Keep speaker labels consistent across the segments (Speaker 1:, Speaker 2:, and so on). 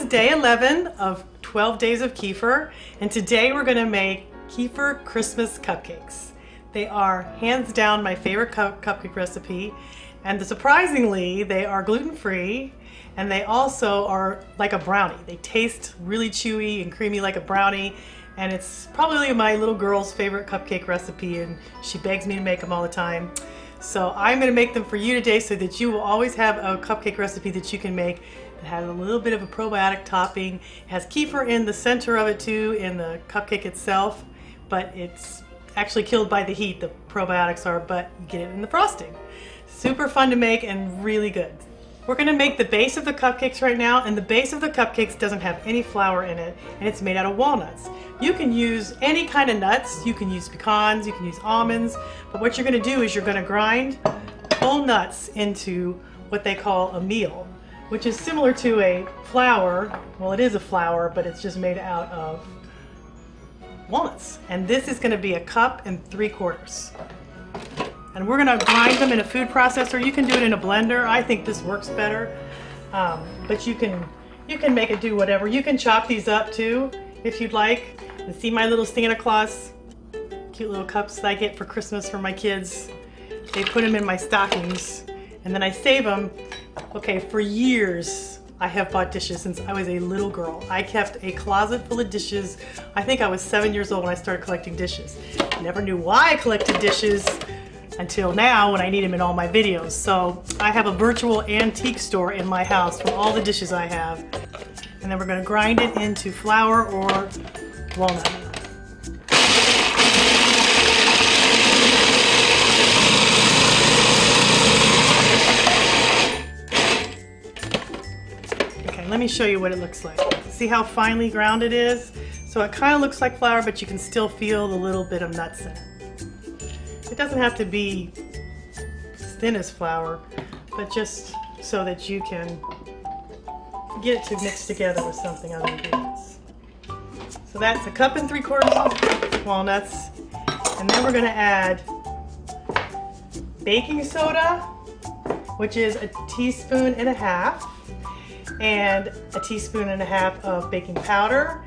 Speaker 1: day 11 of 12 days of kefir, and today we're going to make kefir Christmas cupcakes. They are hands down my favorite cupcake recipe, and surprisingly they are gluten-free, and they also are like a brownie. They taste really chewy and creamy like a brownie, and it's probably my little girl's favorite cupcake recipe, and she begs me to make them all the time. So I'm going to make them for you today so that you will always have a cupcake recipe that you can make that has a little bit of a probiotic topping. It has kefir in the center of it too, in the cupcake itself, but it's actually killed by the heat, the probiotics are, but you get it in the frosting. Super fun to make and really good. We're going to make the base of the cupcakes right now, and the base of the cupcakes doesn't have any flour in it, and it's made out of walnuts. You can use any kind of nuts. You can use pecans, you can use almonds, but what you're going to do is you're going to grind whole nuts into what they call a meal, which is similar to a flour. Well, it is a flour, but it's just made out of walnuts. And this is going to be 1 3/4 cups. And we're going to grind them in a food processor. You can do it in a blender. I think this works better, but you can make it do whatever. You can chop these up too if you'd like. And see my little Santa Claus cute little cups that I get for Christmas for my kids. They put them in my stockings, and then I save them. Okay, for years I have bought dishes since I was a little girl. I kept a closet full of dishes. I think I was 7 years old when I started collecting dishes. I never knew why I collected dishes until now when I need them in all my videos. So I have a virtual antique store in my house from all the dishes I have. And then we're going to grind it into flour or walnut meal. Okay, let me show you what it looks like. See how finely ground it is? So it kind of looks like flour, but you can still feel the little bit of nuts in it. It doesn't have to be as thin as flour, but just so that you can get it to mix together with something other ingredients. So that's 1 3/4 cups of walnuts, and then we're going to add baking soda, which is 1.5 teaspoons, and 1.5 teaspoons of baking powder,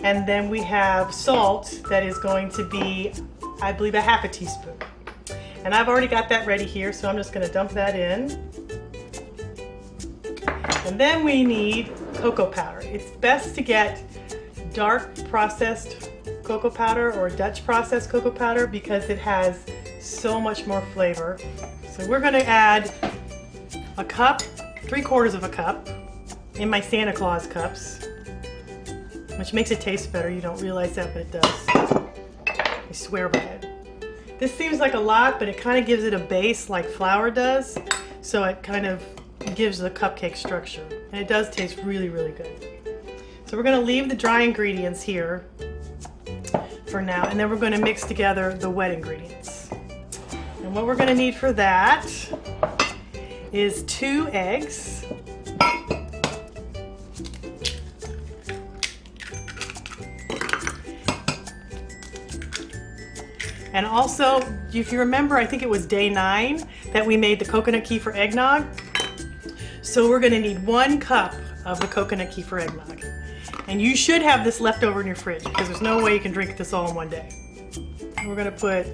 Speaker 1: and then we have salt that is going to be, I believe, 1/2 teaspoon. And I've already got that ready here, so I'm just going to dump that in. And then we need cocoa powder. It's best to get dark processed cocoa powder or Dutch processed cocoa powder because it has so much more flavor. So we're going to add 1 cup, 3/4 cup in my Santa Claus cups, which makes it taste better. You don't realize that, but it does. I swear by it. This seems like a lot, but it kind of gives it a base like flour does, so it kind of gives the cupcake structure, and it does taste really, really good. So we're going to leave the dry ingredients here for now, and then we're going to mix together the wet ingredients. And what we're going to need for that is 2 eggs, and also, if you remember, I think it was day 9 that we made the coconut kefir eggnog. So we're going to need 1 cup of the coconut kefir eggnog. And you should have this left over in your fridge because there's no way you can drink this all in one day. And we're going to put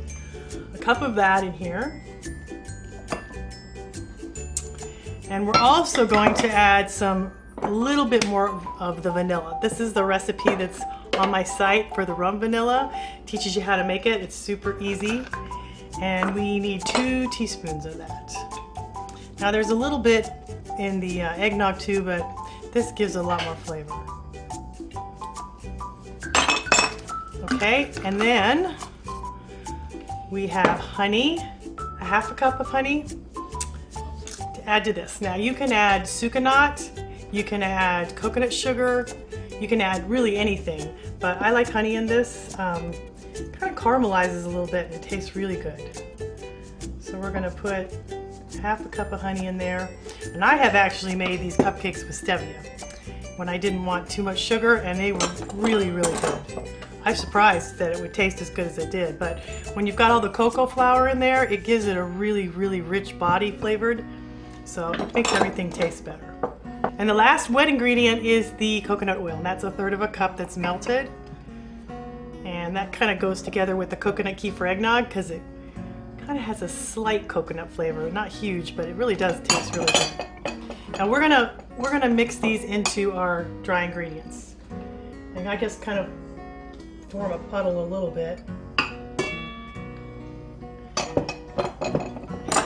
Speaker 1: 1 cup of that in here. And we're also going to add a little bit more of the vanilla. This is the recipe that's on my site for the rum vanilla. It teaches you how to make it. It's super easy. And we need 2 teaspoons of that. Now there's a little bit in the eggnog too, but this gives a lot more flavor. Okay, and then we have honey, 1/2 cup of honey to add to this. Now you can add sucanat, you can add coconut sugar, you can add really anything, but I like honey in this. It kind of caramelizes a little bit and it tastes really good. So we're going to put 1/2 cup of honey in there. And I have actually made these cupcakes with stevia when I didn't want too much sugar, and they were really, really good. I was surprised that it would taste as good as it did, but when you've got all the cocoa flour in there, it gives it a really, really rich body flavored, so it makes everything taste better. And the last wet ingredient is the coconut oil, and that's 1/3 of a cup that's melted. And that kind of goes together with the coconut kefir eggnog because it kind of has a slight coconut flavor, not huge, but it really does taste really good. Now we're gonna mix these into our dry ingredients, and I just kind of form a puddle a little bit.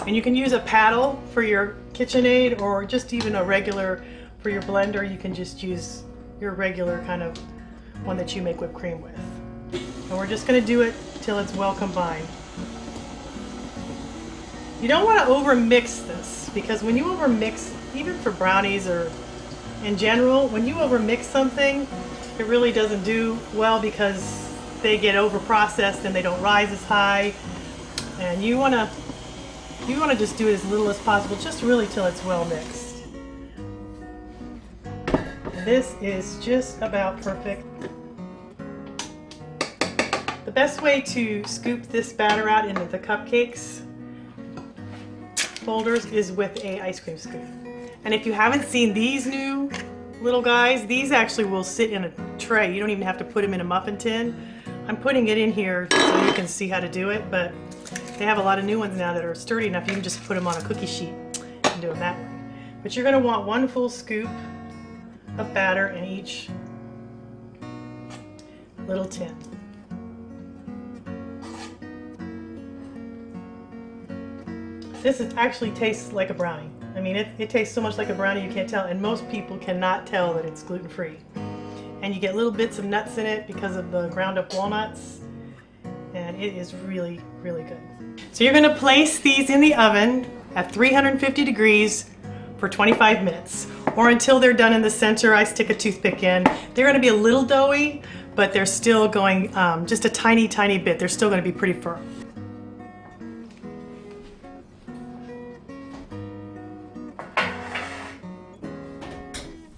Speaker 1: And you can use a paddle for your KitchenAid, or just even a regular for your blender. You can just use your regular kind of one that you make whipped cream with. And we're just going to do it till it's well combined. You don't want to over mix this, because when you over mix, even for brownies or in general, when you over mix something, it really doesn't do well because they get over processed and they don't rise as high. And you want to just do it as little as possible, just really till it's well mixed. And this is just about perfect. The best way to scoop this batter out into the cupcakes folders is with a ice cream scoop. And if you haven't seen these new little guys, these actually will sit in a tray. You don't even have to put them in a muffin tin. I'm putting it in here so you can see how to do it, but they have a lot of new ones now that are sturdy enough. You can just put them on a cookie sheet and do them that way. But you're going to want 1 full scoop of batter in each little tin. This actually tastes like a brownie. I mean, it tastes so much like a brownie you can't tell, and most people cannot tell that it's gluten-free. And you get little bits of nuts in it because of the ground up walnuts, and it is really, really good. So you're gonna place these in the oven at 350 degrees for 25 minutes, or until they're done in the center. I stick a toothpick in. They're gonna be a little doughy, but they're still going just a tiny, tiny bit. They're still gonna be pretty firm.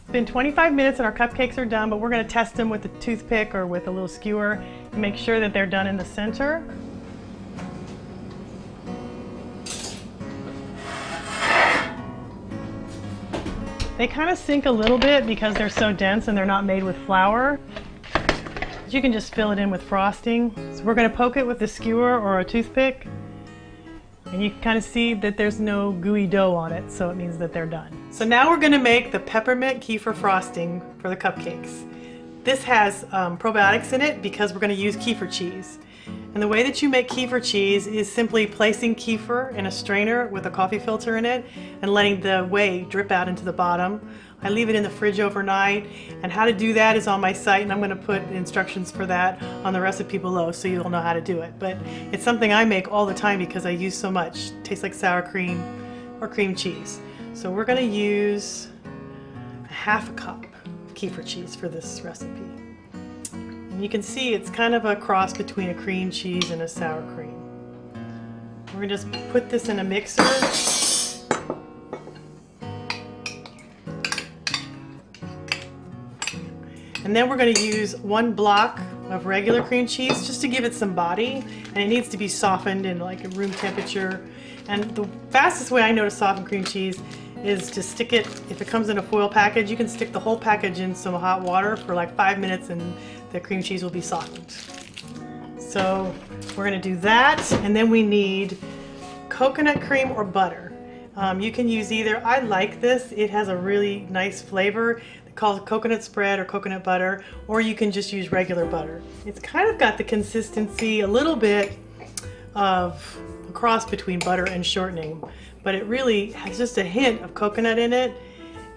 Speaker 1: It's been 25 minutes and our cupcakes are done, but we're going to test them with a toothpick or with a little skewer and make sure that they're done in the center. They kind of sink a little bit because they're so dense and they're not made with flour. But you can just fill it in with frosting. So we're going to poke it with a skewer or a toothpick, and you can kind of see that there's no gooey dough on it, so it means that they're done. So now we're going to make the peppermint kefir frosting for the cupcakes. This has probiotics in it because we're going to use kefir cheese. And the way that you make kefir cheese is simply placing kefir in a strainer with a coffee filter in it and letting the whey drip out into the bottom. I leave it in the fridge overnight, and how to do that is on my site, and I'm going to put instructions for that on the recipe below so you'll know how to do it. But it's something I make all the time because I use so much. It tastes like sour cream or cream cheese. So we're going to use a 1/2 cup of kefir cheese for this recipe. And you can see it's kind of a cross between a cream cheese and a sour cream. We're going to just put this in a mixer. And then we're going to use 1 block of regular cream cheese just to give it some body, and it needs to be softened in like a room temperature. And the fastest way I know to soften cream cheese is to stick it, if it comes in a foil package, you can stick the whole package in some hot water for like 5 minutes and the cream cheese will be softened. So we're going to do that, and then we need coconut cream or butter. You can use either. I like this. It has a really nice flavor. Called coconut spread or coconut butter, or you can just use regular butter. It's kind of got the consistency a little bit of a cross between butter and shortening, but it really has just a hint of coconut in it.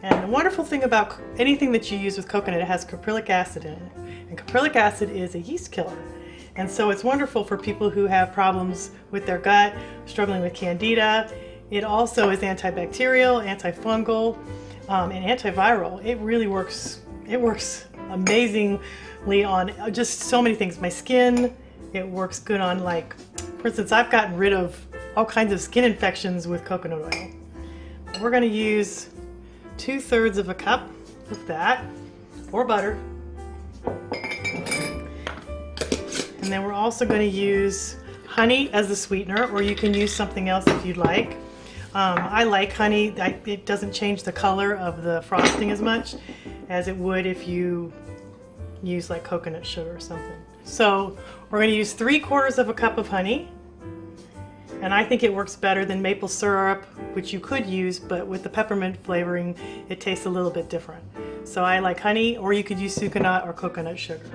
Speaker 1: And the wonderful thing about anything that you use with coconut, it has caprylic acid in it, and caprylic acid is a yeast killer. And so it's wonderful for people who have problems with their gut, struggling with candida. It also is antibacterial, antifungal, and antiviral. It really works. It works amazingly on just so many things. My skin, it works good on, like, for instance, I've gotten rid of all kinds of skin infections with coconut oil. We're going to use 2/3 of a cup of that, or butter. And then we're also going to use honey as the sweetener, or you can use something else if you'd like. I like honey. It doesn't change the color of the frosting as much as it would if you use like coconut sugar or something. So we're going to use 3/4 of a cup of honey. And I think it works better than maple syrup, which you could use, but with the peppermint flavoring, it tastes a little bit different. So I like honey, or you could use sucanat or coconut sugar.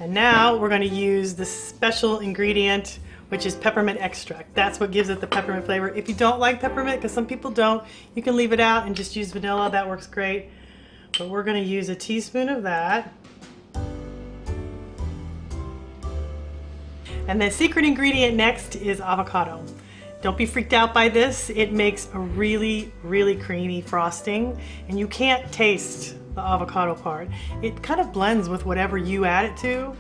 Speaker 1: And now we're going to use the special ingredient, which is peppermint extract. That's what gives it the peppermint flavor. If you don't like peppermint, because some people don't, you can leave it out and just use vanilla. That works great. But we're going to use a teaspoon of that. And the secret ingredient next is avocado. Don't be freaked out by this. It makes a really, really creamy frosting, and you can't taste the avocado part. It kind of blends with whatever you add it to,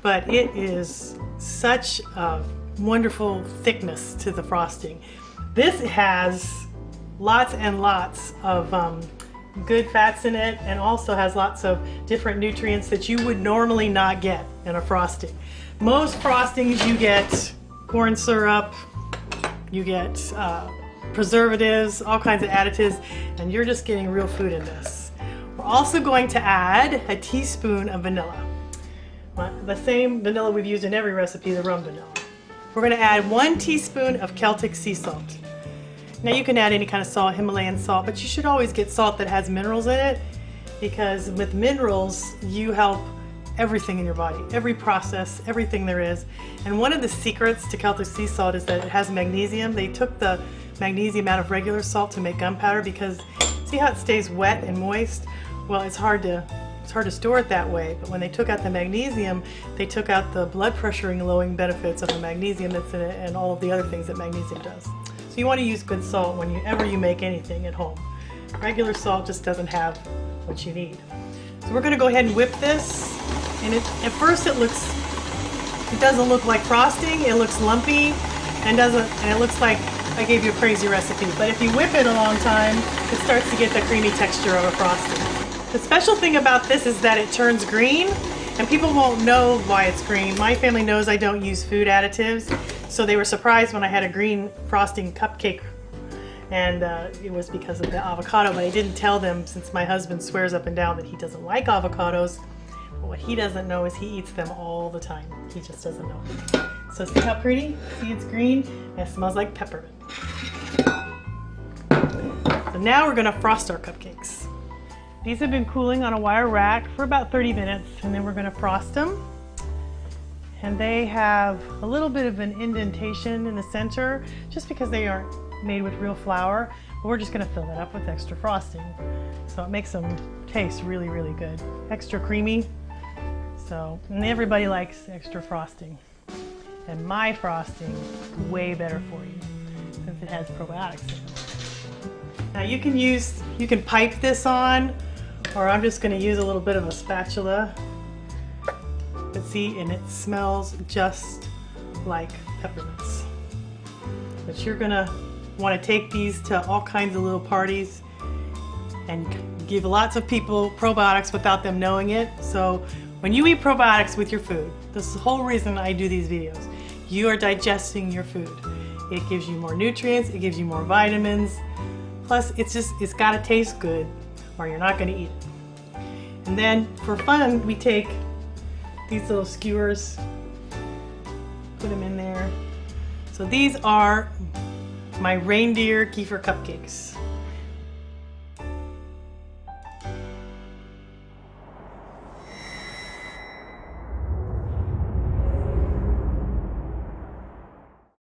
Speaker 1: but it is such a wonderful thickness to the frosting. This has lots and lots of good fats in it, and also has lots of different nutrients that you would normally not get in a frosting. Most frostings you get corn syrup, you get preservatives, all kinds of additives, and you're just getting real food in this. We're also going to add a teaspoon of vanilla. The same vanilla we've used in every recipe, the rum vanilla. We're going to add 1 teaspoon of Celtic sea salt. Now you can add any kind of salt, Himalayan salt, but you should always get salt that has minerals in it, because with minerals you help everything in your body, every process, everything there is. And one of the secrets to Celtic sea salt is that it has magnesium. They took the magnesium out of regular salt to make gunpowder, because see how it stays wet and moist? Well, it's hard to store it that way, but when they took out the magnesium, they took out the blood pressure and lowering benefits of the magnesium that's in it and all of the other things that magnesium does. So you want to use good salt whenever you make anything at home. Regular salt just doesn't have what you need. So we're going to go ahead and whip this. And at first it doesn't look like frosting. It looks lumpy and it looks like I gave you a crazy recipe. But if you whip it a long time, it starts to get the creamy texture of a frosting. The special thing about this is that it turns green, and people won't know why it's green. My family knows I don't use food additives, so they were surprised when I had a green frosting cupcake, and it was because of the avocado. But I didn't tell them, since my husband swears up and down that he doesn't like avocados. But what he doesn't know is he eats them all the time. He just doesn't know. So see how pretty? See, it's green and it smells like peppermint. So now we're going to frost our cupcakes. These have been cooling on a wire rack for about 30 minutes, and then we're going to frost them. And they have a little bit of an indentation in the center, just because they aren't made with real flour. But we're just going to fill that up with extra frosting. So it makes them taste really, really good. Extra creamy. So, and everybody likes extra frosting. And my frosting is way better for you, since it has probiotics in it. Now you can pipe this on, or I'm just going to use a little bit of a spatula. But see, and it smells just like peppermints. But you're going to want to take these to all kinds of little parties and give lots of people probiotics without them knowing it. So when you eat probiotics with your food, this is the whole reason I do these videos. You are digesting your food. It gives you more nutrients, it gives you more vitamins. Plus, it's got to taste good, or you're not going to eat it. And then for fun, we take these little skewers, put them in there. So these are my reindeer Kefir cupcakes.